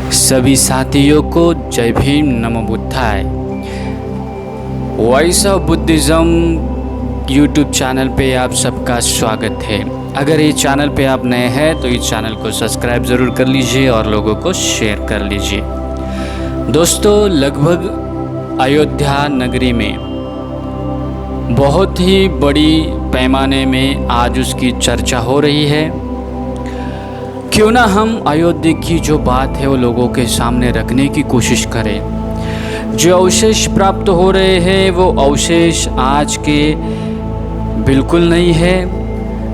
सभी साथियों को जय भीम, नमो बुद्धाय। Voice of Buddhism YouTube channel पे आप सबका स्वागत है। अगर ये चैनल पे आप नए हैं तो इस चैनल को सब्सक्राइब ज़रूर कर लीजिए और लोगों को शेयर कर लीजिए। दोस्तों, लगभग अयोध्या नगरी में बहुत ही बड़ी पैमाने में आज उसकी चर्चा हो रही है। क्यों ना हम अयोध्या की जो बात है वो लोगों के सामने रखने की कोशिश करें। जो अवशेष प्राप्त हो रहे हैं वो अवशेष आज के बिल्कुल नहीं है,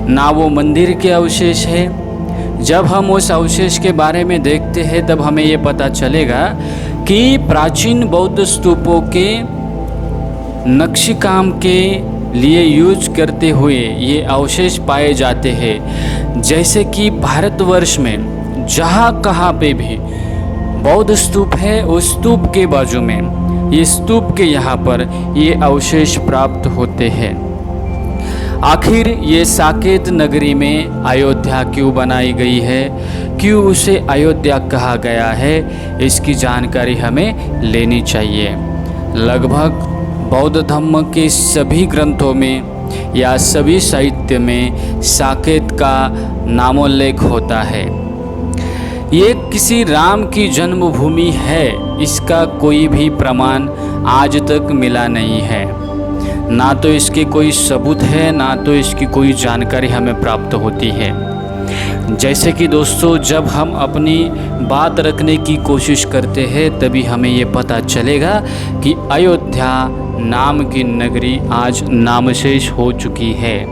ना वो मंदिर के अवशेष है। जब हम उस अवशेष के बारे में देखते हैं तब हमें ये पता चलेगा कि प्राचीन बौद्ध स्तूपों के नक्शी काम के लिए यूज करते हुए ये अवशेष पाए जाते हैं। जैसे कि भारतवर्ष में जहाँ कहाँ पे भी बौद्ध स्तूप है उस स्तूप के बाजू में ये स्तूप के यहाँ पर ये अवशेष प्राप्त होते हैं। आखिर ये साकेत नगरी में अयोध्या क्यों बनाई गई है, क्यों उसे अयोध्या कहा गया है, इसकी जानकारी हमें लेनी चाहिए। लगभग बौद्ध धर्म के सभी ग्रंथों में या सभी साहित्य में साकेत का नामोल्लेख होता है। ये किसी राम की जन्मभूमि है, इसका कोई भी प्रमाण आज तक मिला नहीं है। ना तो इसके कोई सबूत है, ना तो इसकी कोई जानकारी हमें प्राप्त होती है। जैसे कि दोस्तों, जब हम अपनी बात रखने की कोशिश करते हैं तभी हमें ये पता चलेगा कि अयोध्या नाम की नगरी आज नामशेष हो चुकी है।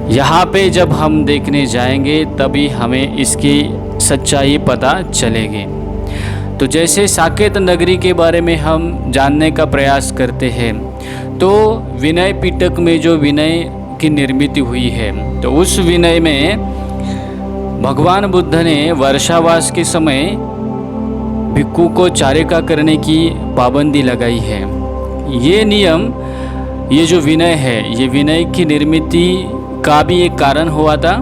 यहाँ पे जब हम देखने जाएंगे तभी हमें इसकी सच्चाई पता चलेगी। तो जैसे साकेत नगरी के बारे में हम जानने का प्रयास करते हैं तो विनय पिटक में जो विनय की निर्मित हुई है तो उस विनय में भगवान बुद्ध ने वर्षावास के समय भिक्षु को चारिका करने की पाबंदी लगाई है। ये नियम, ये जो विनय है, ये विनय की निर्मित का भी एक कारण हुआ था।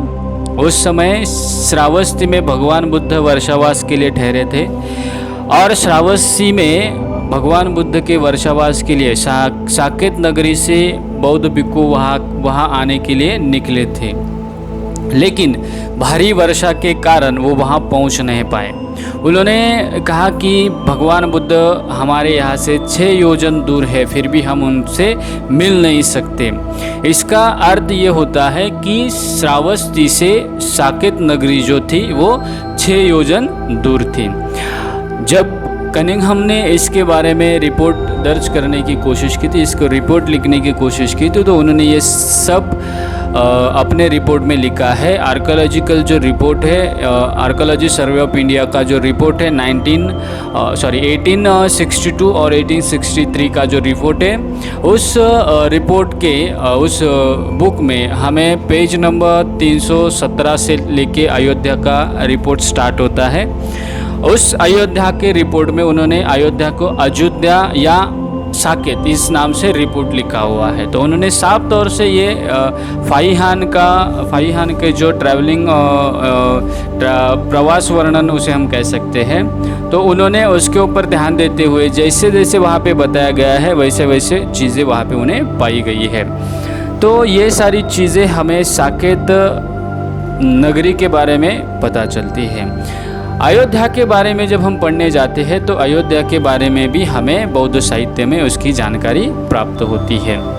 उस समय श्रावस्ती में भगवान बुद्ध वर्षावास के लिए ठहरे थे और श्रावस्ती में भगवान बुद्ध के वर्षावास के लिए साकेत नगरी से बौद्ध भिक्षु वहाँ आने के लिए निकले थे, लेकिन भारी वर्षा के कारण वो वहाँ पहुँच नहीं पाए। उन्होंने कहा कि भगवान बुद्ध हमारे यहाँ से 6 योजन दूर है, फिर भी हम उनसे मिल नहीं सकते। इसका अर्थ ये होता है कि श्रावस्ती से साकेत नगरी जो थी वो 6 योजन दूर थी। जब कनिंघम ने इसके बारे में रिपोर्ट दर्ज करने की कोशिश की थी, इसको रिपोर्ट लिखने की कोशिश की थी, तो उन्होंने ये सब अपने रिपोर्ट में लिखा है। आर्कोलॉजिकल जो रिपोर्ट है, आर्कोलॉजी सर्वे ऑफ इंडिया का जो रिपोर्ट है 1862 और 1863 का जो रिपोर्ट है, उस रिपोर्ट के उस बुक में हमें पेज नंबर 317 से लेके अयोध्या का रिपोर्ट स्टार्ट होता है। उस अयोध्या के रिपोर्ट में उन्होंने अयोध्या को अयोध्या या साकेत इस नाम से रिपोर्ट लिखा हुआ है। तो उन्होंने साफ तौर से ये फाइहान के जो ट्रैवलिंग प्रवास वर्णन उसे हम कह सकते हैं, तो उन्होंने उसके ऊपर ध्यान देते हुए जैसे जैसे वहाँ पे बताया गया है वैसे वैसे चीज़ें वहाँ पे उन्हें पाई गई है। तो ये सारी चीज़ें हमें साकेत नगरी के बारे में पता चलती है। अयोध्या के बारे में जब हम पढ़ने जाते हैं तो अयोध्या के बारे में भी हमें बौद्ध साहित्य में उसकी जानकारी प्राप्त होती है।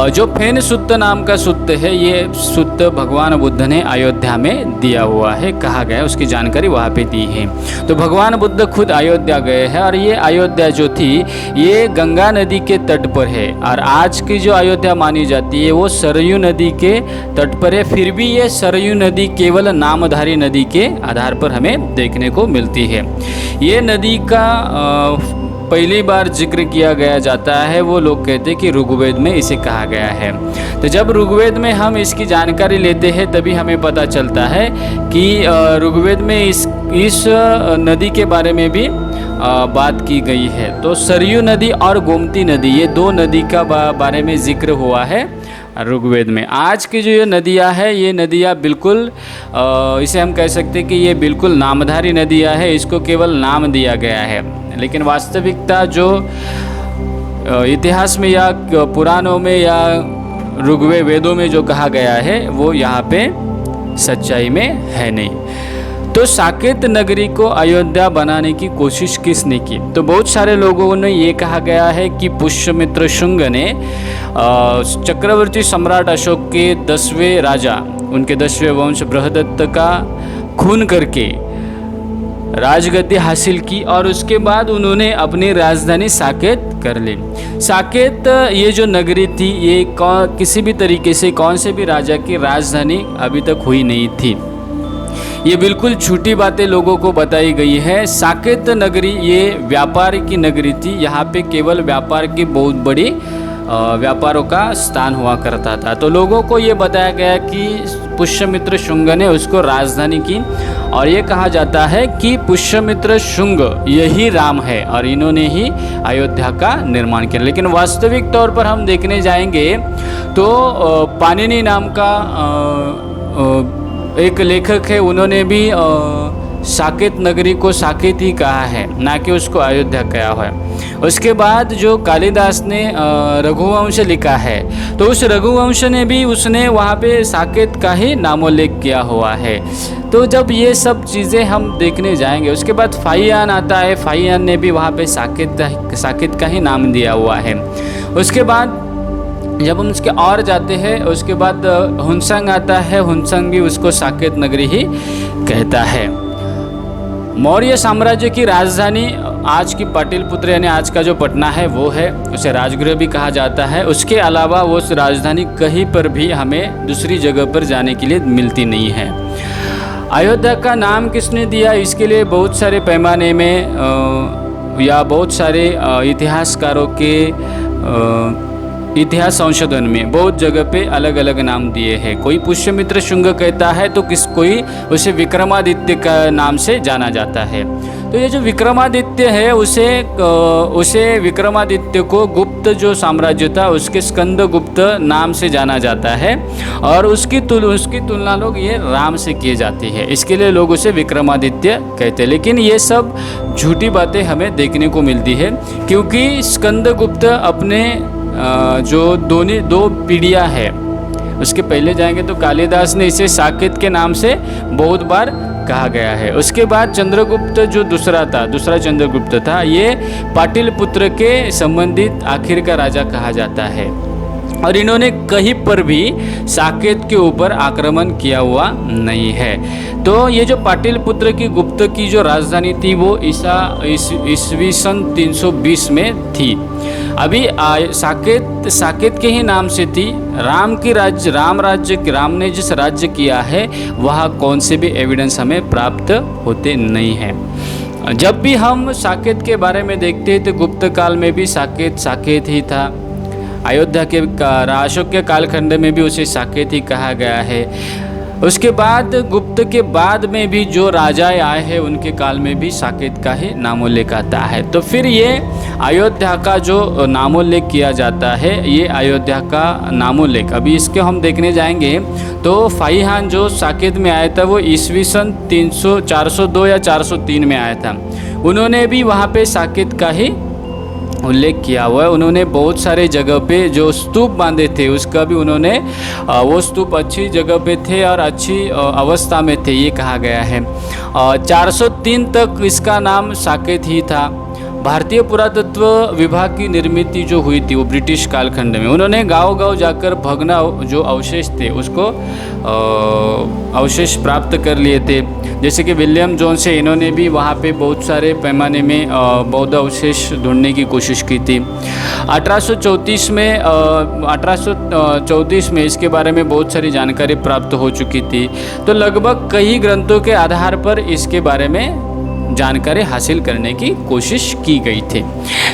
जो फेन सुत्त नाम का सुत्त है, ये सुत्त भगवान बुद्ध ने अयोध्या में दिया हुआ है, कहा गया, उसकी जानकारी वहाँ पे दी है। तो भगवान बुद्ध खुद अयोध्या गए हैं और ये अयोध्या जो थी ये गंगा नदी के तट पर है और आज की जो अयोध्या मानी जाती है वो सरयू नदी के तट पर है। फिर भी ये सरयू नदी केवल नामधारी नदी के आधार पर हमें देखने को मिलती है। ये नदी का पहली बार जिक्र किया गया जाता है, वो लोग कहते हैं कि ऋग्वेद में इसे कहा गया है। तो जब ऋग्वेद में हम इसकी जानकारी लेते हैं तभी हमें पता चलता है कि ऋग्वेद में इस नदी के बारे में भी बात की गई है। तो सरयू नदी और गोमती नदी, ये दो नदी का बारे में जिक्र हुआ है ऋग्वेद में। आज की जो ये नदियाँ है, ये नदियाँ बिल्कुल इसे हम कह सकते हैं कि ये बिल्कुल नामधारी नदियाँ है, इसको केवल नाम दिया गया है। लेकिन वास्तविकता जो इतिहास में या पुराणों में या ऋग्वेद वेदों में जो कहा गया है वो यहाँ पे सच्चाई में है नहीं। तो साकेत नगरी को अयोध्या बनाने की कोशिश किसने की? तो बहुत सारे लोगों ने ये कहा गया है कि पुष्यमित्र शुंग ने चक्रवर्ती सम्राट अशोक के 10वें राजा, उनके 10वें वंश बृहदत्त का खून करके राजगद्दी हासिल की और उसके बाद उन्होंने अपनी राजधानी साकेत कर ली। साकेत ये जो नगरी थी, ये किसी भी तरीके से कौन से भी राजा की राजधानी अभी तक हुई नहीं थी। ये बिल्कुल झूठी बातें लोगों को बताई गई है। साकेत नगरी ये व्यापार की नगरी थी, यहाँ पे केवल व्यापार की बहुत बड़ी व्यापारों का स्थान हुआ करता था। तो लोगों को ये बताया गया कि पुष्यमित्र शुंग ने उसको राजधानी की और ये कहा जाता है कि पुष्यमित्र शुंग यही राम है और इन्होंने ही अयोध्या का निर्माण किया। लेकिन वास्तविक तौर पर हम देखने जाएंगे तो पाणिनि नाम का एक लेखक है, उन्होंने भी साकेत नगरी को साकेत ही कहा है, ना कि उसको अयोध्या कहा हुआ है। उसके बाद जो कालिदास ने रघुवंश लिखा है, तो उस रघुवंश ने भी उसने वहाँ पे साकेत का ही नामोल्लेख किया हुआ है। तो जब ये सब चीज़ें हम देखने जाएंगे, उसके बाद फाहियान आता है, फाहियान ने भी वहाँ पे साकेत का ही नाम दिया हुआ है। उसके बाद जब हम उसके और जाते हैं, उसके बाद हुनसंग आता है, हुनसंग भी उसको साकेत नगरी ही कहता है। मौर्य साम्राज्य की राजधानी आज की पाटलिपुत्र यानी आज का जो पटना है वो है, उसे राजगृह भी कहा जाता है। उसके अलावा वो राजधानी कहीं पर भी हमें दूसरी जगह पर जाने के लिए मिलती नहीं है। अयोध्या का नाम किसने दिया, इसके लिए बहुत सारे पैमाने में या बहुत सारे इतिहासकारों के इतिहास संशोधन में बहुत जगह पे अलग अलग नाम दिए हैं। कोई पुष्यमित्र शुंग कहता है तो कोई उसे विक्रमादित्य का नाम से जाना जाता है। तो ये जो विक्रमादित्य है उसे विक्रमादित्य को गुप्त जो साम्राज्य था उसके स्कंदगुप्त नाम से जाना जाता है और उसकी तुलना लोग ये राम से किए जाती है, इसके लिए लोग उसे विक्रमादित्य कहते हैं। लेकिन ये सब झूठी बातें हमें देखने को मिलती है, क्योंकि स्कंदगुप्त अपने जो दो पीढ़ियाँ है उसके पहले जाएंगे तो कालिदास ने इसे साकेत के नाम से बहुत बार कहा गया है। उसके बाद चंद्रगुप्त जो दूसरा चंद्रगुप्त था, ये पाटलिपुत्र के संबंधित आखिर का राजा कहा जाता है और इन्होंने कहीं पर भी साकेत के ऊपर आक्रमण किया हुआ नहीं है। तो ये जो पाटलिपुत्र की गुप्त की जो राजधानी थी वो ईस्वी सन 320 में थी। अभी साकेत के ही नाम से थी। राम ने जिस राज्य किया है वह कौन से भी एविडेंस हमें प्राप्त होते नहीं हैं। जब भी हम साकेत के बारे में देखते हैं तो गुप्त काल में भी साकेत ही था। अयोध्या के अशोक के कालखंड में भी उसे साकेत ही कहा गया है। उसके बाद गुप्त के बाद में भी जो राजाएं आए हैं उनके काल में भी साकेत का ही नामोल्लेख आता है। तो फिर ये अयोध्या का जो नामोल्लेख किया जाता है, ये अयोध्या का नामोल्लेख अभी इसके हम देखने जाएंगे। तो फाहियान जो साकेत में आया था वो ईस्वी सन 402 या 403 में आया था। उन्होंने भी वहाँ पे साकेत का ही उल्लेख किया हुआ है। उन्होंने बहुत सारे जगह पे जो स्तूप बांधे थे उसका भी उन्होंने वो स्तूप अच्छी जगह पे थे और अच्छी अवस्था में थे, ये कहा गया है। 403 तक इसका नाम साकेत ही था। भारतीय पुरातत्व विभाग की निर्मित जो हुई थी वो ब्रिटिश कालखंड में, उन्होंने गांव-गांव जाकर भग्न जो अवशेष थे उसको अवशेष प्राप्त कर लिए थे। जैसे कि विलियम जोन्स है, इन्होंने भी वहाँ पे बहुत सारे पैमाने में बौद्ध अवशेष ढूंढने की कोशिश की थी। 1834 में इसके बारे में बहुत सारी जानकारी प्राप्त हो चुकी थी। तो लगभग कई ग्रंथों के आधार पर इसके बारे में जानकारी हासिल करने की कोशिश की गई थी।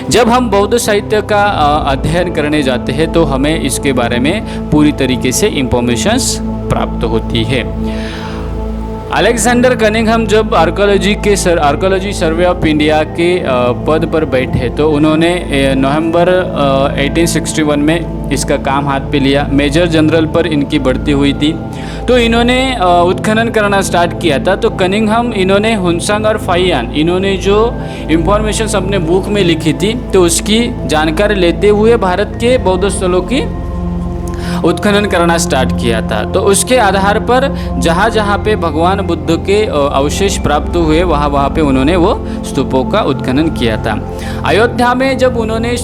जब हम बौद्ध साहित्य का अध्ययन करने जाते हैं तो हमें इसके बारे में पूरी तरीके से इंफॉर्मेशंस प्राप्त होती है। अलेक्जेंडर कनिंघम जब आर्कोलॉजी सर्वे ऑफ इंडिया के पद पर बैठे तो उन्होंने नवंबर 1861 में इसका काम हाथ पे लिया। मेजर जनरल पर इनकी बढ़ती हुई थी तो इन्होंने उत्खनन करना स्टार्ट किया था। तो कनिंघम इन्होंने हुनसांग और फाइयान इन्होंने जो इंफॉर्मेशन अपने बुक में लिखी थी तो उसकी जानकारी लेते हुए भारत के बौद्ध स्थलों की उत्खनन करना स्टार्ट किया था। तो उसके आधार पर जहाँ जहाँ पे भगवान बुद्ध के अवशेष प्राप्त हुए वहाँ पे उन्होंने वो स्तूपों का उत्खनन किया था। अयोध्या में जब उन्होंने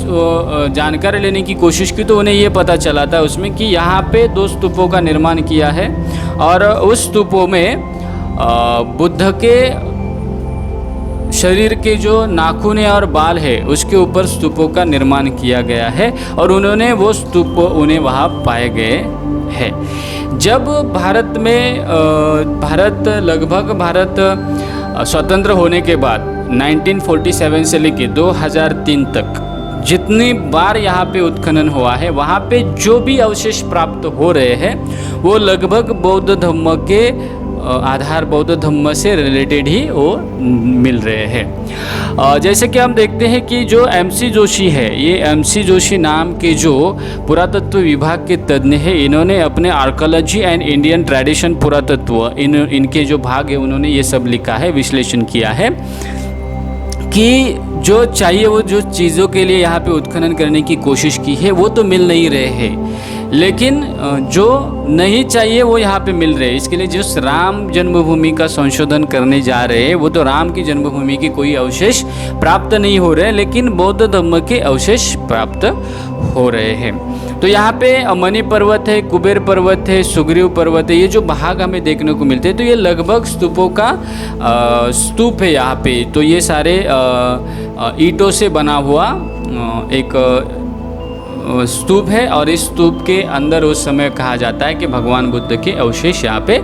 जानकारी लेने की कोशिश की तो उन्हें ये पता चला था उसमें कि यहाँ पे 2 स्तूपों का निर्माण किया है और उस स्तूपों में बुद्ध के शरीर के जो नाखून और बाल है उसके ऊपर स्तूपों का निर्माण किया गया है और उन्होंने वो स्तूप उन्हें वहाँ पाए गए हैं। जब भारत स्वतंत्र होने के बाद 1947 से लेकर 2003 तक जितनी बार यहाँ पे उत्खनन हुआ है वहाँ पे जो भी अवशेष प्राप्त हो रहे हैं वो लगभग बौद्ध धर्म के आधार बौद्ध धर्म से रिलेटेड ही वो मिल रहे हैं। जैसे कि हम देखते हैं कि जो MC जोशी है, ये MC जोशी नाम के जो पुरातत्व विभाग के तज्ञ हैं, इन्होंने अपने आर्कोलॉजी एंड इंडियन ट्रेडिशन पुरातत्व इनके जो भाग है उन्होंने ये सब लिखा है, विश्लेषण किया है कि जो चाहिए वो जो चीज़ों के लिए यहाँ पे उत्खनन करने की कोशिश की है वो तो मिल नहीं रहे हैं, लेकिन जो नहीं चाहिए वो यहाँ पे मिल रहे हैं। इसके लिए जिस राम जन्मभूमि का संशोधन करने जा रहे हैं वो तो राम की जन्मभूमि के कोई अवशेष प्राप्त नहीं हो रहे हैं, लेकिन बौद्ध धर्म के अवशेष प्राप्त हो रहे हैं। तो यहाँ पे मणि पर्वत है, कुबेर पर्वत है, सुग्रीव पर्वत है, ये जो भाग हमें देखने को मिलते हैं तो ये लगभग स्तूपों का स्तूप है यहाँ पे। तो ये सारे ईंटों से बना हुआ एक स्तूप है और इस स्तूप के अंदर उस समय कहा जाता है कि भगवान बुद्ध के अवशेष यहाँ पे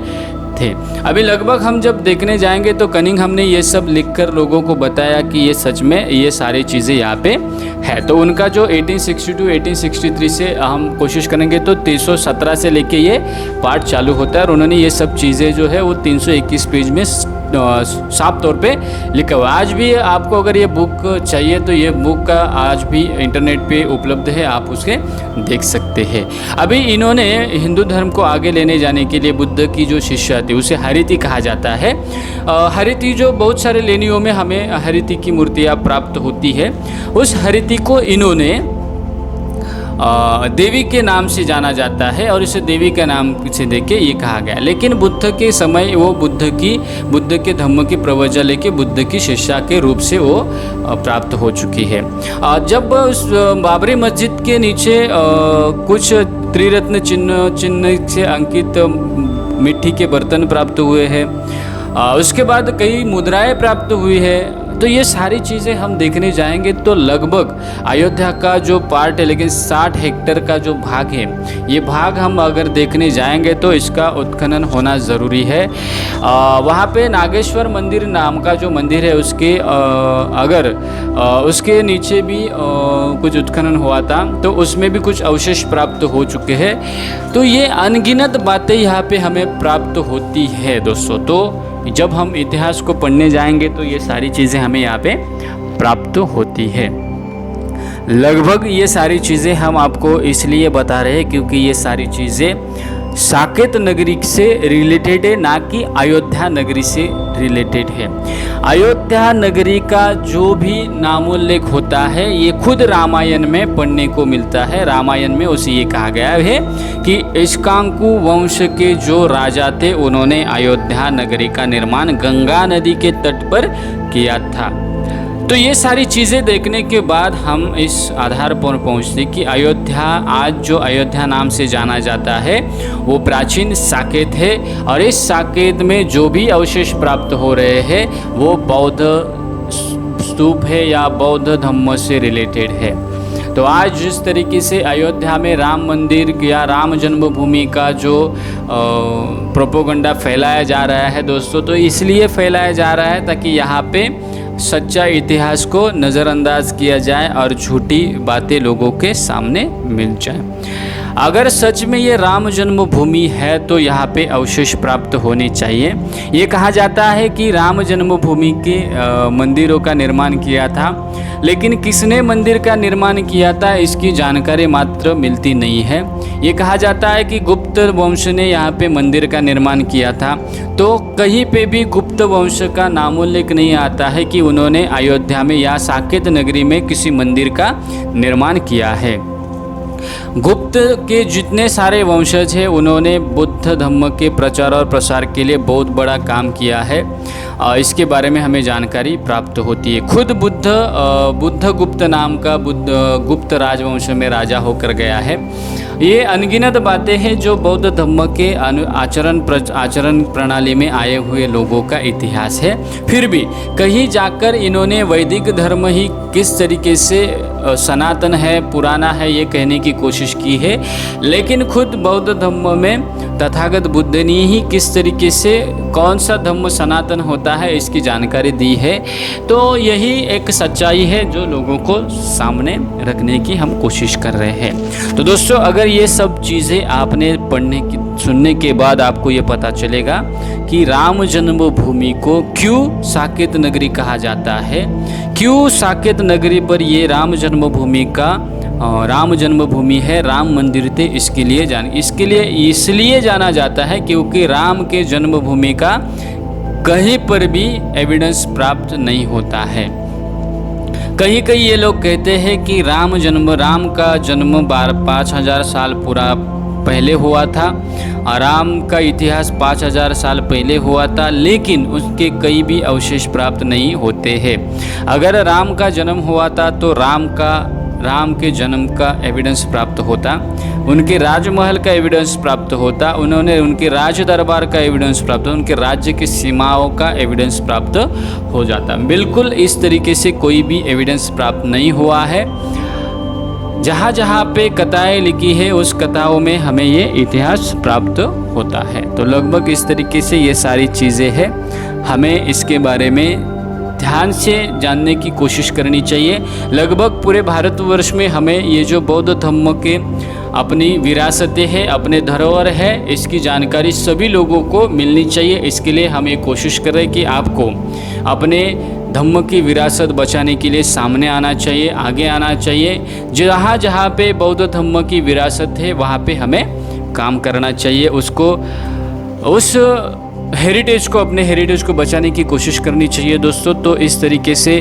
थे। अभी लगभग हम जब देखने जाएंगे तो कनिंघम ने ये सब लिखकर लोगों को बताया कि ये सच में ये सारी चीज़ें यहाँ पे है। तो उनका जो 1862-1863 से हम कोशिश करेंगे तो 317 से लेके ये पार्ट चालू होता है और उन्होंने ये सब चीज़ें जो है वो 321 पेज में साफ तौर पे लिखा हुआ। आज भी आपको अगर ये बुक चाहिए तो ये बुक का आज भी इंटरनेट पे उपलब्ध है, आप उसके देख सकते हैं। अभी इन्होंने हिंदू धर्म को आगे लेने जाने के लिए बुद्ध की जो शिष्या थी उसे हरिति कहा जाता है। हरिति जो बहुत सारे लेनियों में हमें हरिति की मूर्तियाँ प्राप्त होती है, उस हरिति को इन्होंने देवी के नाम से जाना जाता है और इसे देवी का नाम से देके ये कहा गया। लेकिन बुद्ध के समय वो बुद्ध के धम्म की प्रवचन लेके बुद्ध की शिष्या के रूप से वो प्राप्त हो चुकी है। जब उस बाबरी मस्जिद के नीचे कुछ त्रिरत्न चिन्ह से अंकित मिट्टी के बर्तन प्राप्त हुए हैं, उसके बाद कई मुद्राएं प्राप्त हुई है। तो ये सारी चीज़ें हम देखने जाएंगे तो लगभग अयोध्या का जो पार्ट है, लेकिन 60 हेक्टेयर का जो भाग है, ये भाग हम अगर देखने जाएंगे तो इसका उत्खनन होना ज़रूरी है। वहाँ पे नागेश्वर मंदिर नाम का जो मंदिर है उसके अगर उसके नीचे भी कुछ उत्खनन हुआ था तो उसमें भी कुछ अवशेष प्राप्त हो चुके हैं। तो ये अनगिनत बातें यहाँ पे हमें प्राप्त होती है दोस्तों। तो जब हम इतिहास को पढ़ने जाएंगे तो ये सारी चीज़ें हमें यहाँ पे प्राप्त होती है। लगभग ये सारी चीज़ें हम आपको इसलिए बता रहे हैं क्योंकि ये सारी चीज़ें साकेत नगरी से रिलेटेड है, ना कि अयोध्या नगरी से रिलेटेड है। अयोध्या नगरी का जो भी नामोल्लेख होता है ये खुद रामायण में पढ़ने को मिलता है। रामायण में उसे ये कहा गया है कि इक्ष्वाकु वंश के जो राजा थे उन्होंने अयोध्या नगरी का निर्माण गंगा नदी के तट पर किया था। तो ये सारी चीज़ें देखने के बाद हम इस आधार पर पहुँचते कि अयोध्या आज जो अयोध्या नाम से जाना जाता है वो प्राचीन साकेत है और इस साकेत में जो भी अवशेष प्राप्त हो रहे हैं वो बौद्ध स्तूप है या बौद्ध धम्म से रिलेटेड है। तो आज जिस तरीके से अयोध्या में राम मंदिर या राम जन्मभूमि का जो प्रोपोगंडा फैलाया जा रहा है दोस्तों, तो इसलिए फैलाया जा रहा है ताकि यहाँ पे सच्चा इतिहास को नज़रअंदाज किया जाए और झूठी बातें लोगों के सामने मिल जाए। अगर सच में ये राम जन्मभूमि है तो यहाँ पे अवशेष प्राप्त होने चाहिए। ये कहा जाता है कि राम जन्मभूमि के मंदिरों का निर्माण किया था, लेकिन किसने मंदिर का निर्माण किया था इसकी जानकारी मात्र मिलती नहीं है। ये कहा जाता है कि गुप्त वंश ने यहाँ पे मंदिर का निर्माण किया था, तो कहीं पे भी गुप्त वंश का नामोल्लेख नहीं आता है कि उन्होंने अयोध्या में या साकेत नगरी में किसी मंदिर का निर्माण किया है। गुप्त के जितने सारे वंशज हैं उन्होंने बुद्ध धम्म के प्रचार और प्रसार के लिए बहुत बड़ा काम किया है। इसके बारे में हमें जानकारी प्राप्त होती है। खुद बुद्ध गुप्त नाम का गुप्त राजवंश में राजा होकर गया है। ये अनगिनत बातें हैं जो बौद्ध धम्म के आचरण प्रणाली में आए हुए लोगों का इतिहास है। फिर भी कहीं जाकर इन्होंने वैदिक धर्म ही किस तरीके से सनातन है, पुराना है, ये कहने की कोशिश की है, लेकिन खुद बौद्ध धम्म में तथागत बुद्ध ने ही किस तरीके से कौन सा धम्म सनातन होता है इसकी जानकारी दी है। तो यही एक सच्चाई है जो लोगों को सामने रखने की हम कोशिश कर रहे हैं। तो दोस्तों, अगर ये सब चीज़ें आपने सुनने के बाद आपको ये पता चलेगा कि राम जन्मभूमि को क्यों साकेत नगरी कहा जाता है, क्यों साकेत नगरी पर ये राम जन्मभूमि है, राम मंदिर थे, इसलिए जाना जाता है क्योंकि राम के जन्मभूमि का कहीं पर भी एविडेंस प्राप्त नहीं होता है। कहीं कहीं ये लोग कहते हैं कि राम का जन्म 5000 साल पूरा पहले हुआ था, राम का इतिहास 5000 साल पहले हुआ था, लेकिन उसके कई भी अवशेष प्राप्त नहीं होते हैं। अगर राम का जन्म हुआ था तो राम के जन्म का एविडेंस प्राप्त होता, उनके राजमहल का एविडेंस प्राप्त होता, उनके राज दरबार का एविडेंस प्राप्त होता, उनके राज्य की सीमाओं का एविडेंस प्राप्त हो जाता। बिल्कुल इस तरीके से कोई भी एविडेंस प्राप्त नहीं हुआ है। जहाँ जहाँ पे कथाएं लिखी है उस कथाओं में हमें ये इतिहास प्राप्त होता है। तो लगभग इस तरीके से ये सारी चीज़ें हैं, हमें इसके बारे में ध्यान से जानने की कोशिश करनी चाहिए। लगभग पूरे भारतवर्ष में हमें ये जो बौद्ध धम्म के अपनी विरासतें हैं, अपने धरोहर है, इसकी जानकारी सभी लोगों को मिलनी चाहिए। इसके लिए हम ये कोशिश कर रहे हैं कि आपको अपने धम्म की विरासत बचाने के लिए सामने आना चाहिए, आगे आना चाहिए। जहाँ जहाँ पे बौद्ध धम्म की विरासत है वहाँ पे हमें काम करना चाहिए, उस हेरिटेज को, अपने हेरिटेज को बचाने की कोशिश करनी चाहिए दोस्तों। तो इस तरीके से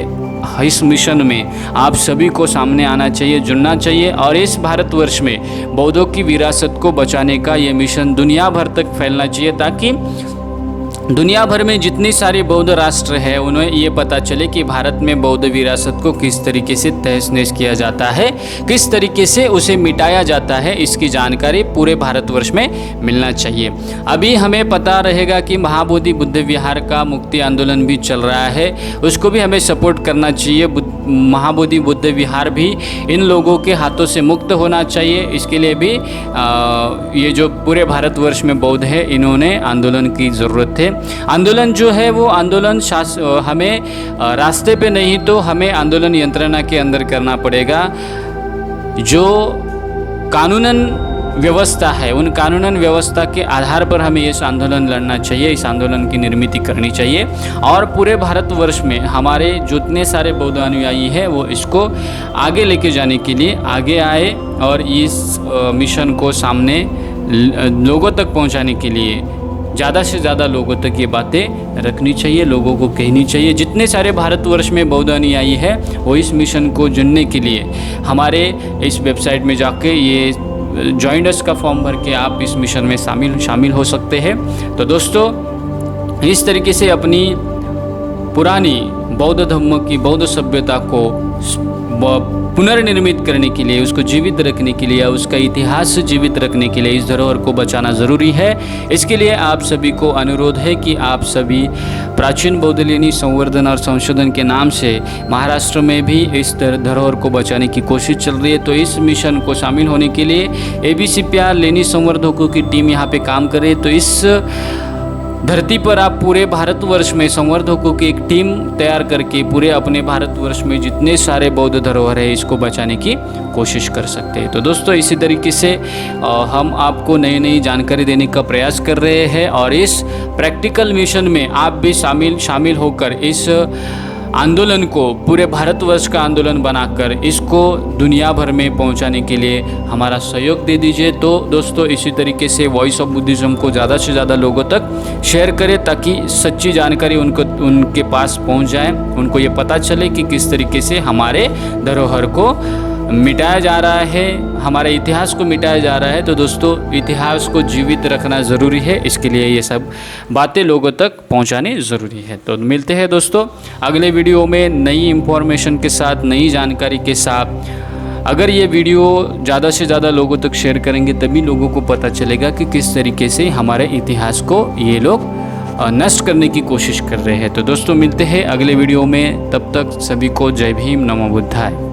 इस मिशन में आप सभी को सामने आना चाहिए, जुड़ना चाहिए, और इस भारतवर्ष में बौद्धों की विरासत को बचाने का ये मिशन दुनिया भर तक फैलना चाहिए, ताकि दुनिया भर में जितनी सारी बौद्ध राष्ट्र है उन्हें ये पता चले कि भारत में बौद्ध विरासत को किस तरीके से तहस नहस किया जाता है, किस तरीके से उसे मिटाया जाता है, इसकी जानकारी पूरे भारतवर्ष में मिलना चाहिए। अभी हमें पता रहेगा कि महाबोधि बुद्ध विहार का मुक्ति आंदोलन भी चल रहा है, उसको भी हमें सपोर्ट करना चाहिए। महाबोधि बुद्ध विहार भी इन लोगों के हाथों से मुक्त होना चाहिए। इसके लिए भी ये जो पूरे भारतवर्ष में बौद्ध है इन्होंने आंदोलन की ज़रूरत है। आंदोलन जो है वो आंदोलन हमें रास्ते पे नहीं तो हमें आंदोलन यंत्रणा के अंदर करना पड़ेगा। जो कानूनन व्यवस्था है उन कानूनन व्यवस्था के आधार पर हमें इस आंदोलन लड़ना चाहिए, इस आंदोलन की निर्मिति करनी चाहिए, और पूरे भारतवर्ष में हमारे जितने सारे बौद्ध अनुयायी हैं वो इसको आगे लेके जाने के लिए आगे आए और इस मिशन को सामने लोगों तक पहुंचाने के लिए ज़्यादा से ज़्यादा लोगों तक ये बातें रखनी चाहिए, लोगों को कहनी चाहिए। जितने सारे भारतवर्ष में बौद्ध अनुयायी है वो इस मिशन को जुड़ने के लिए हमारे इस वेबसाइट में जाके ये जॉइन अस का फॉर्म भर के आप इस मिशन में शामिल हो सकते हैं। तो दोस्तों, इस तरीके से अपनी पुरानी बौद्ध धर्म की, बौद्ध सभ्यता को पुनर्निर्मित करने के लिए, उसको जीवित रखने के लिए, उसका इतिहास जीवित रखने के लिए इस धरोहर को बचाना ज़रूरी है। इसके लिए आप सभी को अनुरोध है कि आप सभी प्राचीन बौद्ध लेनी संवर्धन और संशोधन के नाम से महाराष्ट्र में भी इस धरोहर को बचाने की कोशिश चल रही है। तो इस मिशन को शामिल होने के लिए ABCPR लेनी संवर्धकों की टीम यहाँ पे काम करे। तो इस धरती पर आप पूरे भारतवर्ष में संवर्धकों की एक टीम तैयार करके पूरे अपने भारतवर्ष में जितने सारे बौद्ध धरोहर है इसको बचाने की कोशिश कर सकते हैं। तो दोस्तों इसी तरीके से हम आपको नई नई जानकारी देने का प्रयास कर रहे हैं और इस प्रैक्टिकल मिशन में आप भी शामिल होकर इस आंदोलन को पूरे भारतवर्ष का आंदोलन बनाकर इसको दुनिया भर में पहुंचाने के लिए हमारा सहयोग दे दीजिए। तो दोस्तों इसी तरीके से वॉइस ऑफ बुद्धिज्म को ज़्यादा से ज़्यादा लोगों तक शेयर करें ताकि सच्ची जानकारी उनके पास पहुंच जाए, उनको ये पता चले कि किस तरीके से हमारे धरोहर को मिटाया जा रहा है, हमारे इतिहास को मिटाया जा रहा है। तो दोस्तों इतिहास को जीवित रखना ज़रूरी है, इसके लिए ये सब बातें लोगों तक पहुंचानी ज़रूरी है। तो मिलते हैं दोस्तों अगले वीडियो में नई इन्फॉर्मेशन के साथ, नई जानकारी के साथ। अगर ये वीडियो ज़्यादा से ज़्यादा लोगों तक शेयर करेंगे तभी लोगों को पता चलेगा कि किस तरीके से हमारे इतिहास को ये लोग नष्ट करने की कोशिश कर रहे हैं। तो दोस्तों मिलते हैं अगले वीडियो में, तब तक सभी को जय भीम, नमो बुद्धाय।